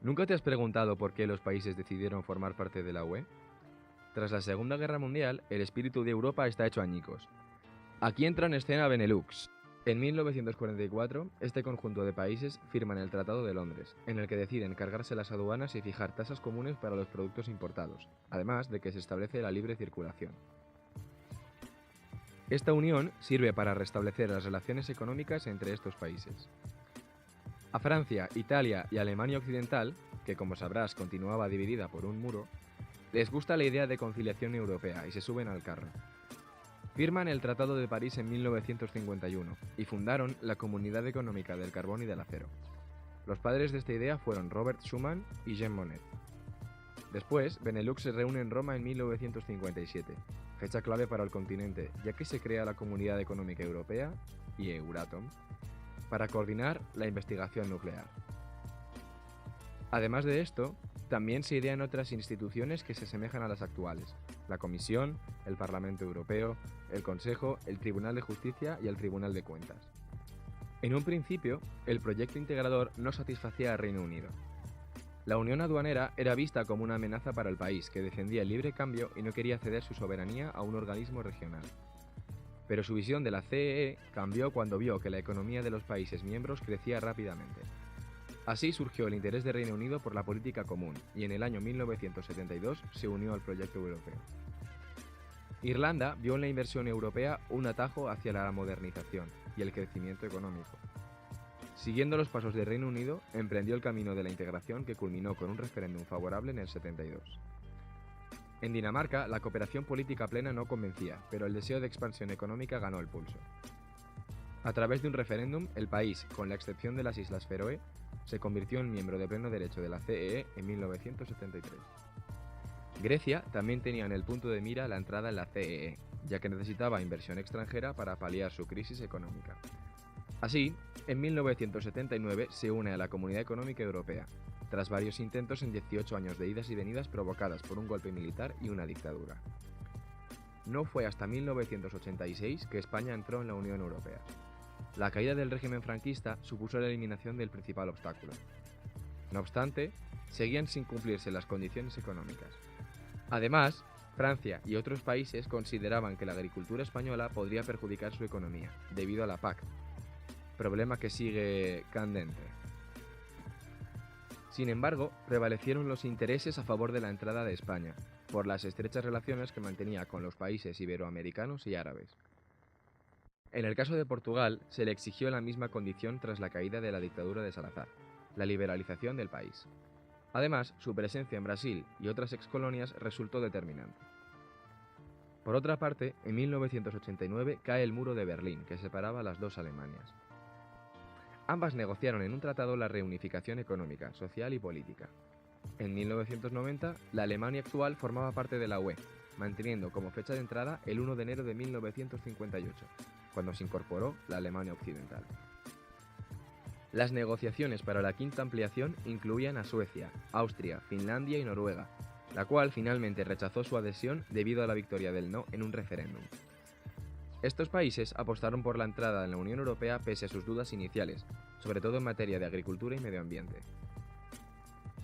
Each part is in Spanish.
¿Nunca te has preguntado por qué los países decidieron formar parte de la UE? Tras la Segunda Guerra Mundial, el espíritu de Europa está hecho añicos. Aquí entra en escena Benelux. En 1944, este conjunto de países firman el Tratado de Londres, en el que deciden cargarse las aduanas y fijar tasas comunes para los productos importados, además de que se establece la libre circulación. Esta unión sirve para restablecer las relaciones económicas entre estos países. A Francia, Italia y Alemania Occidental, que como sabrás continuaba dividida por un muro, les gusta la idea de conciliación europea y se suben al carro. Firman el Tratado de París en 1951 y fundaron la Comunidad Económica del Carbón y del Acero. Los padres de esta idea fueron Robert Schuman y Jean Monnet. Después, Benelux se reúne en Roma en 1957, fecha clave para el continente, ya que se crea la Comunidad Económica Europea y Euratom para coordinar la investigación nuclear. Además de esto, también se idean otras instituciones que se asemejan a las actuales: la Comisión, el Parlamento Europeo, el Consejo, el Tribunal de Justicia y el Tribunal de Cuentas. En un principio, el proyecto integrador no satisfacía al Reino Unido. La unión aduanera era vista como una amenaza para el país, que defendía el libre cambio y no quería ceder su soberanía a un organismo regional. Pero su visión de la CEE cambió cuando vio que la economía de los países miembros crecía rápidamente. Así surgió el interés del Reino Unido por la política común, y en el año 1972 se unió al proyecto europeo. Irlanda vio en la inversión europea un atajo hacia la modernización y el crecimiento económico. Siguiendo los pasos del Reino Unido, emprendió el camino de la integración que culminó con un referéndum favorable en el 72. En Dinamarca, la cooperación política plena no convencía, pero el deseo de expansión económica ganó el pulso. A través de un referéndum, el país, con la excepción de las Islas Feroe, se convirtió en miembro de pleno derecho de la CEE en 1973. Grecia también tenía en el punto de mira la entrada en la CEE, ya que necesitaba inversión extranjera para paliar su crisis económica. Así, en 1979 se une a la Comunidad Económica Europea, tras varios intentos en 18 años de idas y venidas provocadas por un golpe militar y una dictadura. No fue hasta 1986 que España entró en la Unión Europea. La caída del régimen franquista supuso la eliminación del principal obstáculo. No obstante, seguían sin cumplirse las condiciones económicas. Además, Francia y otros países consideraban que la agricultura española podría perjudicar su economía, debido a la PAC, problema que sigue candente. Sin embargo, prevalecieron los intereses a favor de la entrada de España, por las estrechas relaciones que mantenía con los países iberoamericanos y árabes. En el caso de Portugal, se le exigió la misma condición tras la caída de la dictadura de Salazar, la liberalización del país. Además, su presencia en Brasil y otras excolonias resultó determinante. Por otra parte, en 1989 cae el muro de Berlín, que separaba las dos Alemanias. Ambas negociaron en un tratado la reunificación económica, social y política. En 1990, la Alemania actual formaba parte de la UE, manteniendo como fecha de entrada el 1 de enero de 1958, cuando se incorporó la Alemania Occidental. Las negociaciones para la quinta ampliación incluían a Suecia, Austria, Finlandia y Noruega, la cual finalmente rechazó su adhesión debido a la victoria del no en un referéndum. Estos países apostaron por la entrada en la Unión Europea pese a sus dudas iniciales, sobre todo en materia de agricultura y medio ambiente.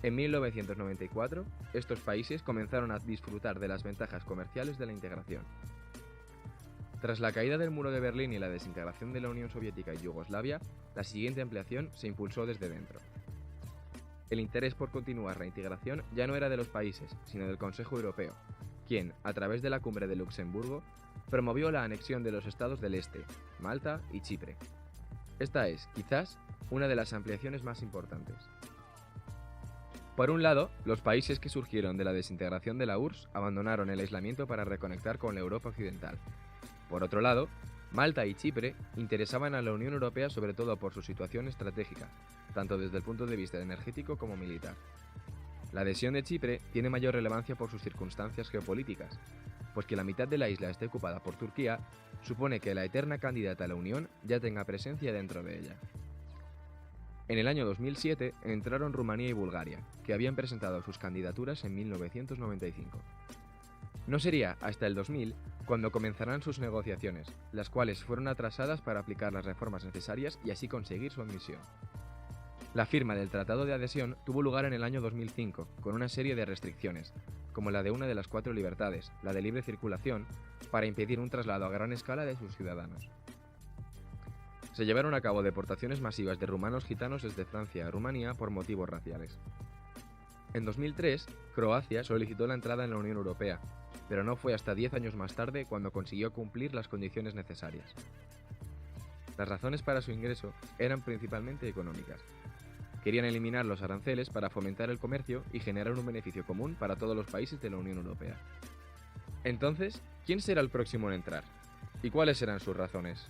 En 1994, estos países comenzaron a disfrutar de las ventajas comerciales de la integración. Tras la caída del muro de Berlín y la desintegración de la Unión Soviética y Yugoslavia, la siguiente ampliación se impulsó desde dentro. El interés por continuar la integración ya no era de los países, sino del Consejo Europeo, quien, a través de la Cumbre de Luxemburgo, promovió la anexión de los estados del Este, Malta y Chipre. Esta es, quizás, una de las ampliaciones más importantes. Por un lado, los países que surgieron de la desintegración de la URSS abandonaron el aislamiento para reconectar con la Europa occidental. Por otro lado, Malta y Chipre interesaban a la Unión Europea sobre todo por su situación estratégica, tanto desde el punto de vista energético como militar. La adhesión de Chipre tiene mayor relevancia por sus circunstancias geopolíticas, pues que la mitad de la isla esté ocupada por Turquía supone que la eterna candidata a la Unión ya tenga presencia dentro de ella. En el año 2007 entraron Rumanía y Bulgaria, que habían presentado sus candidaturas en 1995. No sería hasta el 2000 cuando comenzarán sus negociaciones, las cuales fueron atrasadas para aplicar las reformas necesarias y así conseguir su admisión. La firma del Tratado de Adhesión tuvo lugar en el año 2005, con una serie de restricciones, como la de una de las 4 libertades, la de libre circulación, para impedir un traslado a gran escala de sus ciudadanos. Se llevaron a cabo deportaciones masivas de rumanos gitanos desde Francia a Rumanía por motivos raciales. En 2003, Croacia solicitó la entrada en la Unión Europea, pero no fue hasta 10 años más tarde cuando consiguió cumplir las condiciones necesarias. Las razones para su ingreso eran principalmente económicas. Querían eliminar los aranceles para fomentar el comercio y generar un beneficio común para todos los países de la Unión Europea. Entonces, ¿quién será el próximo en entrar? ¿Y cuáles serán sus razones?